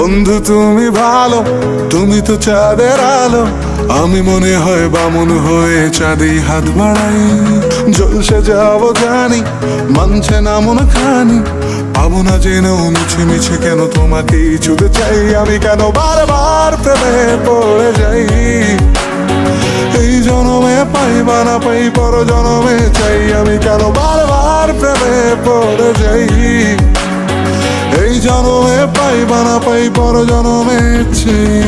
বন্ধু তুমি ভালো, তুমি তো চাঁদের আলো। আমি মনে হয় বামুন হয়ে চাঁদে হাত বাড়াই। জলসে যাবো জানি, মানছে না মন খানি। পাবো না জেনেও মিছে মিছে কেন তোমাকে ছুতে চাই। আমি কেন বারবার প্রেমে পড়ে যাই। এই জনমে পাই বা না পাই, পর জনমে চাই। আমি কেন বারবার প্রেমে পড়ে যাই। এই জনমে পাই বা না পাই, পর জনমে চাই।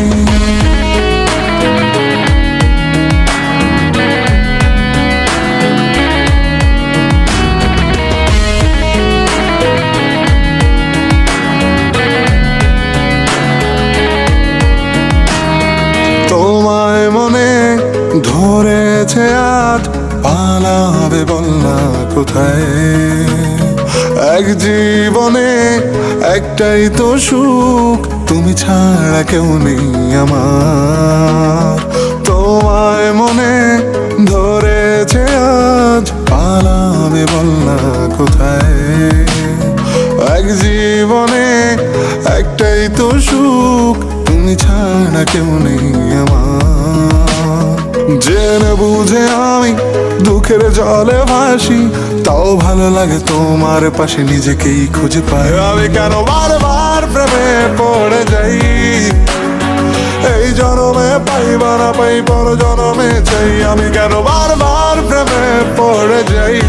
তোমায় মনে ধরেছে আজ, পালাবে বল না কোথায়। এক জীবনে একটাই তো সুখ, তুমি ছাড়া কেউ নেই আমার। তোমায় মনে ধরেছে আজ, পালাবে বল না কোথায়। এক জীবনে একটাই তো সুখ, তুমি ছাড়া কেউ নেই আমার। জেনে বুঝে আমি দুঃখের জলে ভাসি, তাও ভালো লাগে তোমার পাশে নিজেকেই খুঁজে পাই। আমি কেন বারবার প্রেমে পড়ে যাই। এই জনমে পাই বা না পাই, পর জনমে চাই। আমি কেন বারবার প্রেমে পড়ে যাই।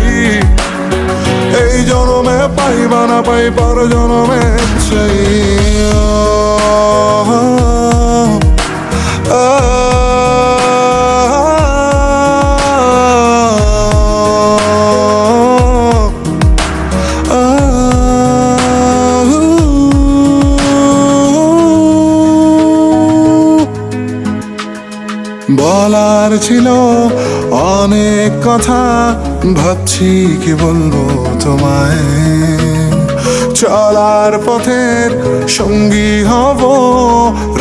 এই জনমে পাই বা না পাই, পর জনমে চাই। বলার ছিল অনেক কথা, ভাবছি কি বলবো তোমায়। চলার পথের সঙ্গী হব,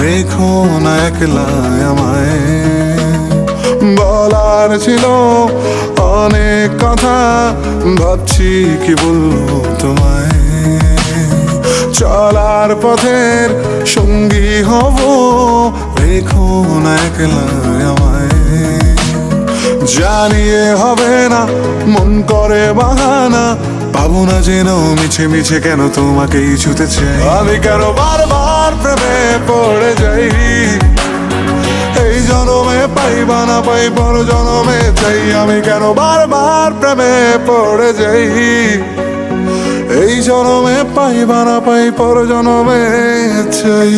রেখো না একলা আমায়। বলার ছিল অনেক কথা, ভাবছি কি বলবো তোমায়। চলার পথের সঙ্গী হব, রেখো না একলা আমায়। জানিয়ে হবে না, মন করে বাহানা। পাবো না যেন মিছে মিছে কেন তোমাকেই ছুতে চাই। আমি কেন বারবার প্রেমে পড়ে যাই। এই জনমে পাই বা না পাই, পর জনমে চাই। আমি কেন বারবার প্রেমে পড়ে যাই। এই জনমে পাই বা না পাই, পর জনমে চাই।